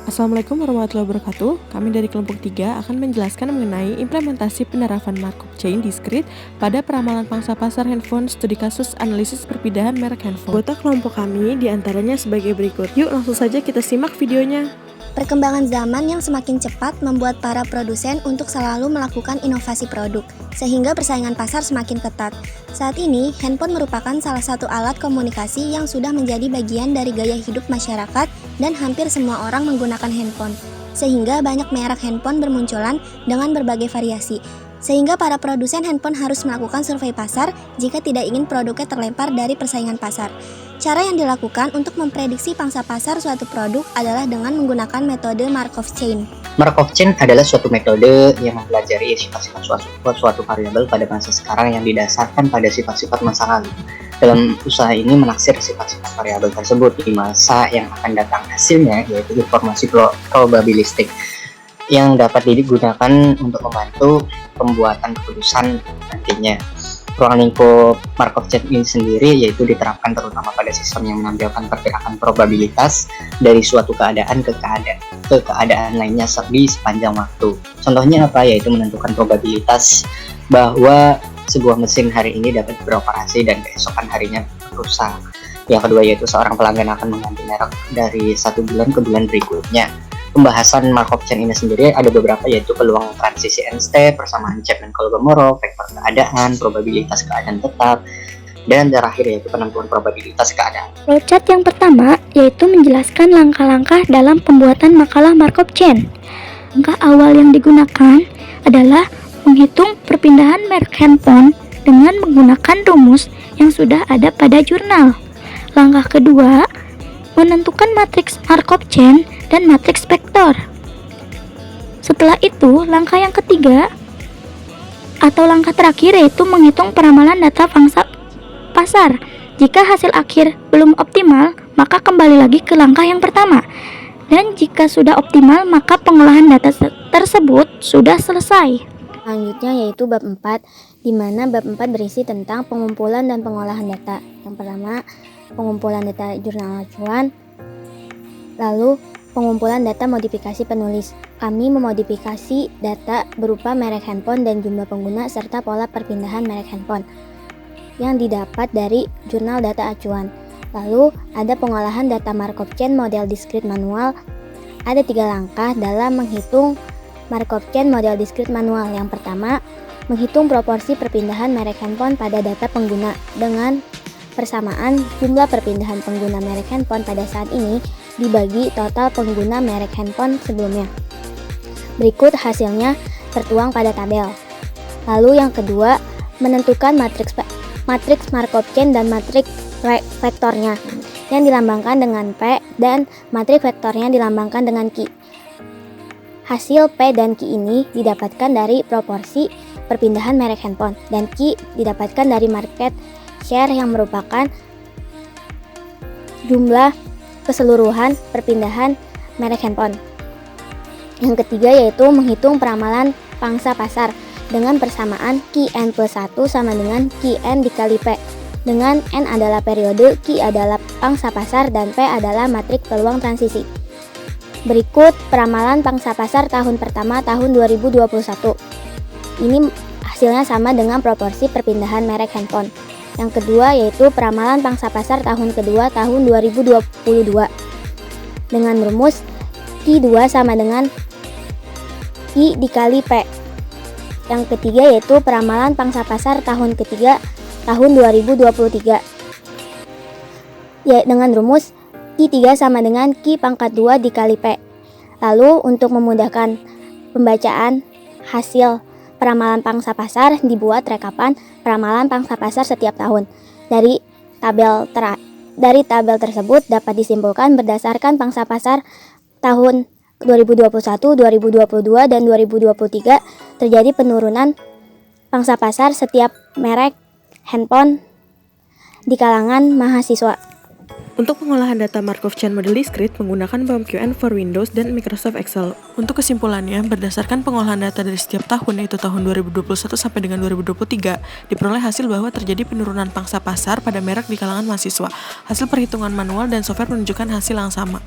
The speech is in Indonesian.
Assalamualaikum warahmatullahi wabarakatuh. Kami dari kelompok 3 akan menjelaskan mengenai implementasi penerapan Markov Chain Discrete pada peramalan pangsa pasar handphone studi kasus analisis perpindahan merek handphone. Anggota kelompok kami diantaranya sebagai berikut. Yuk langsung saja kita simak videonya. Perkembangan zaman yang semakin cepat membuat para produsen untuk selalu melakukan inovasi produk, sehingga persaingan pasar semakin ketat. Saat ini, handphone merupakan salah satu alat komunikasi yang sudah menjadi bagian dari gaya hidup masyarakat dan hampir semua orang menggunakan handphone. Sehingga banyak merek handphone bermunculan dengan berbagai variasi. Sehingga para produsen handphone harus melakukan survei pasar jika tidak ingin produknya terlempar dari persaingan pasar. Cara yang dilakukan untuk memprediksi pangsa pasar suatu produk adalah dengan menggunakan metode Markov Chain. Markov Chain adalah suatu metode yang mempelajari sifat-sifat suatu variabel pada masa sekarang yang didasarkan pada sifat-sifat masa lalu. Dalam usaha ini menaksir sifat-sifat variabel tersebut di masa yang akan datang. Hasilnya yaitu informasi probabilistik yang dapat digunakan untuk membantu pembuatan keputusan nantinya. Ruang lingkup Markov Chain ini sendiri yaitu diterapkan terutama pada sistem yang menampilkan perkiraan probabilitas dari suatu keadaan ke keadaan lainnya di sepanjang waktu. Contohnya apa? Yaitu menentukan probabilitas bahwa sebuah mesin hari ini dapat beroperasi dan keesokan harinya rusak. Yang kedua yaitu seorang pelanggan akan mengganti merek dari satu bulan ke bulan berikutnya. Pembahasan Markov Chain ini sendiri ada beberapa yaitu peluang transisi n-step, persamaan Chapman-Kolmogorov, vektor keadaan, probabilitas keadaan tetap, dan terakhir yaitu penentuan probabilitas keadaan. Flowchart yang pertama yaitu menjelaskan langkah-langkah dalam pembuatan makalah Markov Chain. Langkah awal yang digunakan adalah menghitung perpindahan merek handphone dengan menggunakan rumus yang sudah ada pada jurnal. Langkah kedua, menentukan matriks Markov Chain dan matriks vektor. Setelah itu, langkah yang ketiga atau langkah terakhir yaitu menghitung peramalan data pangsa pasar. Jika hasil akhir belum optimal, maka kembali lagi ke langkah yang pertama. Dan jika sudah optimal, maka pengolahan data tersebut sudah selesai. Selanjutnya yaitu bab 4, di mana bab 4 berisi tentang pengumpulan dan pengolahan data. Yang pertama, pengumpulan data jurnal acuan, lalu pengumpulan data modifikasi penulis. Kami memodifikasi data berupa merek handphone dan jumlah pengguna serta pola perpindahan merek handphone yang didapat dari jurnal data acuan. Lalu ada pengolahan data Markov Chain model discrete manual. Ada 3 langkah dalam menghitung Markov Chain model discrete manual. Yang pertama, menghitung proporsi perpindahan merek handphone pada data pengguna dengan persamaan jumlah perpindahan pengguna merek handphone pada saat ini dibagi total pengguna merek handphone sebelumnya. Berikut hasilnya tertuang pada tabel. Lalu yang kedua, menentukan matriks Markov Chain dan matriks vektornya yang dilambangkan dengan P dan matriks vektornya dilambangkan dengan Q. Hasil P dan Q ini didapatkan dari proporsi perpindahan merek handphone dan Q didapatkan dari market share yang merupakan jumlah keseluruhan perpindahan merek handphone. Yang ketiga yaitu menghitung peramalan pangsa pasar dengan persamaan Qn plus 1 sama dengan Qn dikali P, dengan N adalah periode, Q adalah pangsa pasar, dan P adalah matriks peluang transisi. Berikut peramalan pangsa pasar tahun pertama tahun 2021. Ini hasilnya sama dengan proporsi perpindahan merek handphone. Yang kedua yaitu peramalan pangsa pasar tahun kedua tahun 2022 dengan rumus Q2 sama dengan I dikali P. Yang ketiga yaitu peramalan pangsa pasar tahun ketiga tahun 2023 dengan rumus Q3 sama dengan Q pangkat 2 dikali P. Lalu untuk memudahkan pembacaan hasil peramalan pangsa pasar dibuat rekapan peramalan pangsa pasar setiap tahun. Dari tabel tersebut dapat disimpulkan berdasarkan pangsa pasar tahun 2021, 2022, dan 2023 terjadi penurunan pangsa pasar setiap merek handphone di kalangan mahasiswa. Untuk pengolahan data Markov Chain model discrete menggunakan PMQN for Windows dan Microsoft Excel. Untuk kesimpulannya, berdasarkan pengolahan data dari setiap tahun yaitu tahun 2021 sampai dengan 2023, diperoleh hasil bahwa terjadi penurunan pangsa pasar pada merek di kalangan mahasiswa. Hasil perhitungan manual dan software menunjukkan hasil yang sama.